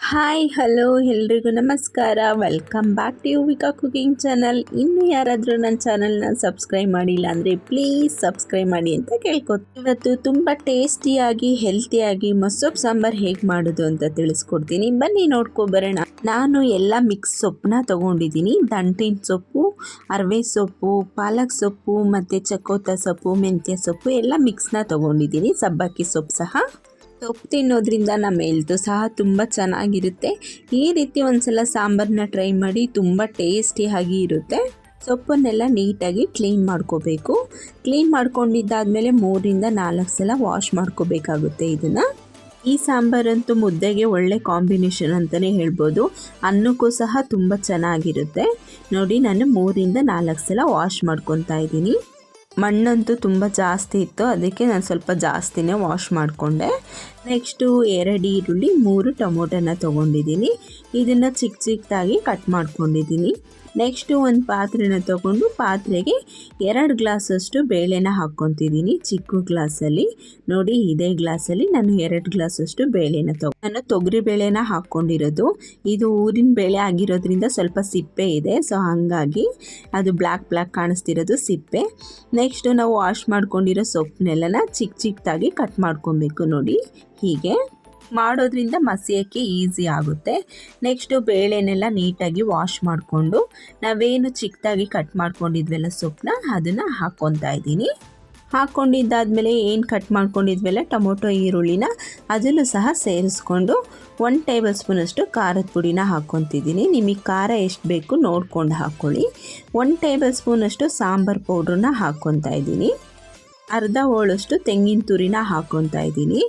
Hi hello ಎಲ್ರಿಗೂ ನಮಸ್ಕಾರ. Welcome back to Yuvika cooking channel. ಇನ್ನು ಯಾರಾದರೂ ನನ್ನ ಚಾನಲ್ನ ಸಬ್ಸ್ಕ್ರೈಬ್ ಮಾಡಿಲ್ಲ ಅಂದರೆ ಪ್ಲೀಸ್ ಸಬ್ಸ್ಕ್ರೈಬ್ ಮಾಡಿ ಅಂತ ಕೇಳ್ಕೊತೀನಿ. ಇವತ್ತು ತುಂಬ ಟೇಸ್ಟಿಯಾಗಿ ಹೆಲ್ತಿಯಾಗಿ ಮಸೊಪ್ಪು ಸಾಂಬಾರು ಹೇಗೆ ಮಾಡೋದು ಅಂತ ತಿಳಿಸ್ಕೊಡ್ತೀನಿ. ಬನ್ನಿ ನೋಡ್ಕೊಬರೋಣ. ನಾನು ಎಲ್ಲ ಮಿಕ್ಸ್ ಸೊಪ್ಪನ್ನ ತೊಗೊಂಡಿದ್ದೀನಿ. ದಂಟಿನ ಸೊಪ್ಪು, ಅರವೆ ಸೊಪ್ಪು, ಪಾಲಕ್ ಸೊಪ್ಪು ಮತ್ತು ಚಕೋತ ಸೊಪ್ಪು, ಮೆಂತ್ಯ ಸೊಪ್ಪು ಎಲ್ಲ ಮಿಕ್ಸ್ನ ತೊಗೊಂಡಿದ್ದೀನಿ. ಸಬ್ಬಕ್ಕಿ ಸೊಪ್ಪು ಸಹ. ಸೊಪ್ಪು ತಿನ್ನೋದ್ರಿಂದ ನಮ್ಮ ಹೆಲ್ತು ಸಹ ತುಂಬ ಚೆನ್ನಾಗಿರುತ್ತೆ. ಈ ರೀತಿ ಒಂದ್ಸಲ ಸಾಂಬಾರನ್ನ ಟ್ರೈ ಮಾಡಿ, ತುಂಬ ಟೇಸ್ಟಿಯಾಗಿ ಇರುತ್ತೆ. ಸೊಪ್ಪನ್ನೆಲ್ಲ ನೀಟಾಗಿ ಕ್ಲೀನ್ ಮಾಡ್ಕೋಬೇಕು. ಕ್ಲೀನ್ ಮಾಡ್ಕೊಂಡಿದ್ದಾದಮೇಲೆ 3-4 ಸಲ ವಾಶ್ ಮಾಡ್ಕೋಬೇಕಾಗುತ್ತೆ ಇದನ್ನು. ಈ ಸಾಂಬಾರಂತೂ ಮುದ್ದೆಗೆ ಒಳ್ಳೆ ಕಾಂಬಿನೇಷನ್ ಅಂತಲೇ ಹೇಳ್ಬೋದು. ಅನ್ನಕ್ಕೂ ಸಹ ತುಂಬ ಚೆನ್ನಾಗಿರುತ್ತೆ. ನೋಡಿ, ನಾನು 3-4 ಸಲ ವಾಶ್ ಮಾಡ್ಕೊತಾ ಇದ್ದೀನಿ. ಮಣ್ಣಂತೂ ತುಂಬ ಜಾಸ್ತಿ ಇತ್ತು, ಅದಕ್ಕೆ ನಾನು ಸ್ವಲ್ಪ ಜಾಸ್ತಿನೇ ವಾಶ್ ಮಾಡಿಕೊಂಡೆ. ನೆಕ್ಸ್ಟು 2 ಈರುಳ್ಳಿ, 3 ಟೊಮೊಟೊನ ತೊಗೊಂಡಿದ್ದೀನಿ. ಇದನ್ನು ಚಿಕ್ಕ ಚಿಕ್ಕದಾಗಿ ಕಟ್ ಮಾಡ್ಕೊಂಡಿದ್ದೀನಿ. ನೆಕ್ಸ್ಟು ಒಂದು ಪಾತ್ರೆನ ತೊಗೊಂಡು ಪಾತ್ರೆಗೆ 2 ಗ್ಲಾಸಷ್ಟು ಬೇಳೆನ ಹಾಕ್ಕೊತಿದ್ದೀನಿ. ಚಿಕ್ಕ ಗ್ಲಾಸಲ್ಲಿ ನೋಡಿ, ಇದೇ ಗ್ಲಾಸಲ್ಲಿ ನಾನು 2 ಗ್ಲಾಸಷ್ಟು ಬೇಳೆನ ನಾನು ತೊಗರಿ ಬೇಳೆನ ಹಾಕ್ಕೊಂಡಿರೋದು. ಇದು ಊರಿನ ಬೇಳೆ ಆಗಿರೋದ್ರಿಂದ ಸ್ವಲ್ಪ ಸಿಪ್ಪೆ ಇದೆ, ಸೊ ಹಾಗಾಗಿ ಅದು ಬ್ಲ್ಯಾಕ್ ಕಾಣಿಸ್ತಿರೋದು ಸಿಪ್ಪೆ. ನೆಕ್ಸ್ಟು ನಾವು ವಾಶ್ ಮಾಡ್ಕೊಂಡಿರೋ ಸೊಪ್ಪನ್ನೆಲ್ಲ ಚಿಕ್ಕ ಚಿಕ್ಕದಾಗಿ ಕಟ್ ಮಾಡ್ಕೊಬೇಕು. ನೋಡಿ, ಹೀಗೆ ಮಾಡೋದ್ರಿಂದ ಮಸಿಯೋಕ್ಕೆ ಈಸಿ ಆಗುತ್ತೆ. ನೆಕ್ಸ್ಟು ಬೇಳೆನೆಲ್ಲ ನೀಟಾಗಿ ವಾಶ್ ಮಾಡಿಕೊಂಡು ನಾವೇನು ಚಿಕ್ಕದಾಗಿ ಕಟ್ ಮಾಡ್ಕೊಂಡಿದ್ವಲ್ಲ ಸೊಪ್ಪನ್ನ, ಅದನ್ನು ಹಾಕ್ಕೊತಾ ಇದ್ದೀನಿ. ಹಾಕ್ಕೊಂಡಿದ್ದಾದಮೇಲೆ ಏನು ಕಟ್ ಮಾಡ್ಕೊಂಡಿದ್ವಲ್ಲ ಟೊಮೊಟೊ ಈರುಳ್ಳಿನ, ಅದನ್ನು ಸಹ ಸೇರಿಸ್ಕೊಂಡು 1 ಟೇಬಲ್ ಸ್ಪೂನಷ್ಟು ಖಾರದ ಪುಡಿನ ಹಾಕ್ಕೊತಿದ್ದೀನಿ. ನಿಮಗೆ ಖಾರ ಎಷ್ಟು ಬೇಕು ನೋಡ್ಕೊಂಡು ಹಾಕ್ಕೊಳ್ಳಿ. 1 ಟೇಬಲ್ ಸ್ಪೂನಷ್ಟು ಸಾಂಬಾರು ಪೌಡ್ರನ್ನ ಹಾಕ್ಕೊತಾ ಇದ್ದೀನಿ. ಅರ್ಧ ಹೋಳಷ್ಟು ತೆಂಗಿನ ತುರಿನ ಹಾಕ್ಕೊತಾ ಇದ್ದೀನಿ.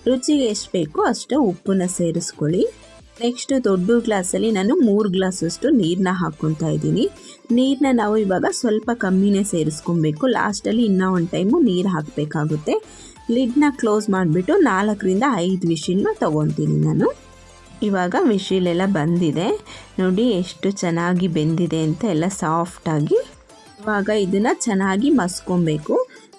ರುಚಿಗೆ ಎಷ್ಟು ಬೇಕೋ ಅಷ್ಟು ಉಪ್ಪನ್ನ ಸೇರಿಸ್ಕೊಳ್ಳಿ. ನೆಕ್ಸ್ಟು ದೊಡ್ಡ ಗ್ಲಾಸಲ್ಲಿ ನಾನು 3 ಗ್ಲಾಸಷ್ಟು ನೀರನ್ನ ಹಾಕ್ಕೊತಾ ಇದ್ದೀನಿ. ನೀರನ್ನ ನಾವು ಇವಾಗ ಸ್ವಲ್ಪ ಕಮ್ಮಿನೇ ಸೇರಿಸ್ಕೊಬೇಕು. ಲಾಸ್ಟಲ್ಲಿ ಇನ್ನೂ ಒಂದು ಟೈಮು ನೀರು ಹಾಕಬೇಕಾಗುತ್ತೆ. ಲಿಡ್ನ ಕ್ಲೋಸ್ ಮಾಡಿಬಿಟ್ಟು 4-5 ವಿಷಿಲ್ನ ತೊಗೊತೀನಿ ನಾನು. ಇವಾಗ ವಿಷಿಲೆಲ್ಲ ಬಂದಿದೆ ನೋಡಿ, ಎಷ್ಟು ಚೆನ್ನಾಗಿ ಬೆಂದಿದೆ ಅಂತ, ಎಲ್ಲ ಸಾಫ್ಟಾಗಿ. ಇವಾಗ ಇದನ್ನು ಚೆನ್ನಾಗಿ ಮಸ್ಕೊಬೇಕು.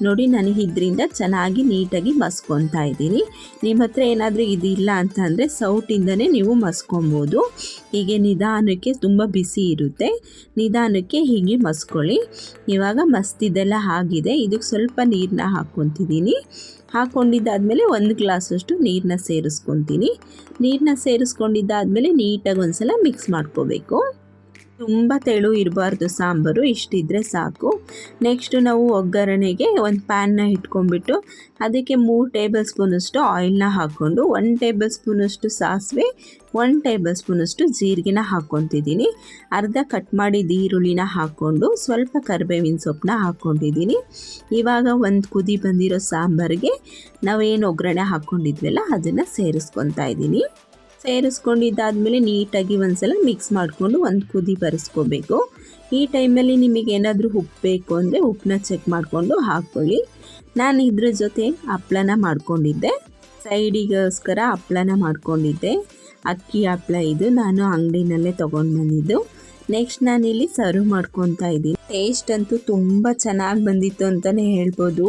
ನೋಡಿ, ನನಗೆ ಇದರಿಂದ ಚೆನ್ನಾಗಿ ನೀಟಾಗಿ ಮಸ್ಕೊತಾ ಇದ್ದೀನಿ. ನಿಮ್ಮ ಹತ್ರ ಏನಾದರೂ ಇದಿಲ್ಲ ಅಂತ ಅಂದರೆ ಸೌಟಿಂದನೇ ನೀವು ಮಸ್ಕೊಬೋದು. ಹೀಗೆ ನಿಧಾನಕ್ಕೆ, ತುಂಬ ಬಿಸಿ ಇರುತ್ತೆ, ನಿಧಾನಕ್ಕೆ ಹೀಗೆ ಮಸ್ಕೊಳ್ಳಿ. ಇವಾಗ ಮಸ್ತಿದೆಲ್ಲ ಆಗಿದೆ. ಇದಕ್ಕೆ ಸ್ವಲ್ಪ ನೀರನ್ನ ಹಾಕ್ಕೊತಿದ್ದೀನಿ. ಹಾಕ್ಕೊಂಡಿದ್ದಾದಮೇಲೆ 1 ಗ್ಲಾಸಷ್ಟು ನೀರನ್ನ ಸೇರಿಸ್ಕೊತೀನಿ. ನೀರನ್ನ ಸೇರಿಸ್ಕೊಂಡಿದ್ದಾದಮೇಲೆ ನೀಟಾಗಿ ಒಂದು ಸಲ ಮಿಕ್ಸ್ ಮಾಡ್ಕೋಬೇಕು. ತುಂಬ ತೆಳು ಇರಬಾರ್ದು ಸಾಂಬಾರು, ಇಷ್ಟಿದ್ರೆ ಸಾಕು. ನೆಕ್ಸ್ಟು ನಾವು ಒಗ್ಗರಣೆಗೆ ಒಂದು ಪ್ಯಾನ್ನ ಇಟ್ಕೊಂಡ್ಬಿಟ್ಟು ಅದಕ್ಕೆ 3 ಟೇಬಲ್ ಸ್ಪೂನಷ್ಟು ಆಯಿಲ್ನ ಹಾಕ್ಕೊಂಡು 1 ಟೇಬಲ್ ಸ್ಪೂನಷ್ಟು ಸಾಸಿವೆ, 1 ಟೇಬಲ್ ಸ್ಪೂನಷ್ಟು ಜೀರಿಗೆನ ಹಾಕ್ಕೊತಿದ್ದೀನಿ. ಅರ್ಧ ಕಟ್ ಮಾಡಿದ ಈರುಳ್ಳಿನ ಹಾಕ್ಕೊಂಡು ಸ್ವಲ್ಪ ಕರಿಬೇವಿನ ಸೊಪ್ಪನ್ನ ಹಾಕ್ಕೊಂಡಿದ್ದೀನಿ. ಇವಾಗ ಒಂದು ಕುದಿ ಬಂದಿರೋ ಸಾಂಬಾರಿಗೆ ನಾವೇನು ಒಗ್ಗರಣೆ ಹಾಕ್ಕೊಂಡಿದ್ವಲ್ಲ ಅದನ್ನು ಸೇರಿಸ್ಕೊತಾ ಇದ್ದೀನಿ. ಸೇರಿಸ್ಕೊಂಡಿದ್ದಾದಮೇಲೆ ನೀಟಾಗಿ ಒಂದು ಸಲ ಮಿಕ್ಸ್ ಮಾಡಿಕೊಂಡು ಒಂದು ಕುದಿ ಬರೆಸ್ಕೋಬೇಕು. ಈ ಟೈಮಲ್ಲಿ ನಿಮಗೆ ಏನಾದರೂ ಉಪ್ಪು ಬೇಕು ಅಂದರೆ ಉಪ್ಪನ್ನ ಚೆಕ್ ಮಾಡಿಕೊಂಡು ಹಾಕ್ಕೊಳ್ಳಿ. ನಾನು ಇದ್ರ ಜೊತೆ ಹಪ್ಳನ ಮಾಡ್ಕೊಂಡಿದ್ದೆ, ಸೈಡಿಗೋಸ್ಕರ ಹಪ್ಳನ ಮಾಡ್ಕೊಂಡಿದ್ದೆ. ಅಕ್ಕಿ ಹಪ್ಳ ಇದು, ನಾನು ಅಂಗಡಿನಲ್ಲೇ ತೊಗೊಂಡು ಬಂದಿದ್ದು. ನೆಕ್ಸ್ಟ್ ನಾನಿಲ್ಲಿ ಸರ್ವ್ ಮಾಡ್ಕೊತಾ ಇದ್ದೀನಿ. ಟೇಸ್ಟ್ ಅಂತೂ ತುಂಬ ಚೆನ್ನಾಗಿ ಬಂದಿತ್ತು ಅಂತಲೇ ಹೇಳ್ಬೋದು.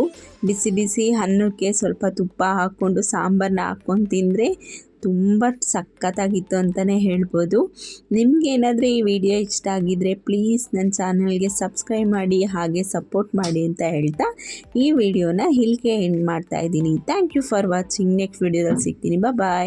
ಬಿಸಿ ಬಿಸಿ ಅನ್ನಕ್ಕೆ ಸ್ವಲ್ಪ ತುಪ್ಪ ಹಾಕ್ಕೊಂಡು ಸಾಂಬಾರನ್ನ ಹಾಕ್ಕೊಂಡು ತಿಂದರೆ ತುಂಬ ಸಖತ್ತಾಗಿತ್ತು ಅಂತಲೇ ಹೇಳ್ಬೋದು. ನಿಮಗೇನಾದರೂ ಈ ವಿಡಿಯೋ ಇಷ್ಟ ಆಗಿದ್ದರೆ ಪ್ಲೀಸ್ ನನ್ನ ಚಾನಲ್ಗೆ ಸಬ್ಸ್ಕ್ರೈಬ್ ಮಾಡಿ, ಹಾಗೆ ಸಪೋರ್ಟ್ ಮಾಡಿ ಅಂತ ಹೇಳ್ತಾ ಈ ವಿಡಿಯೋನ ಇಲ್ಲಿಗೆ ಎಂಡ್ ಮಾಡ್ತಾಯಿದ್ದೀನಿ. Thank you for watching. Next ವಿಡಿಯೋದಲ್ಲಿ ಸಿಗ್ತೀನಿ. ಬಾಯ್.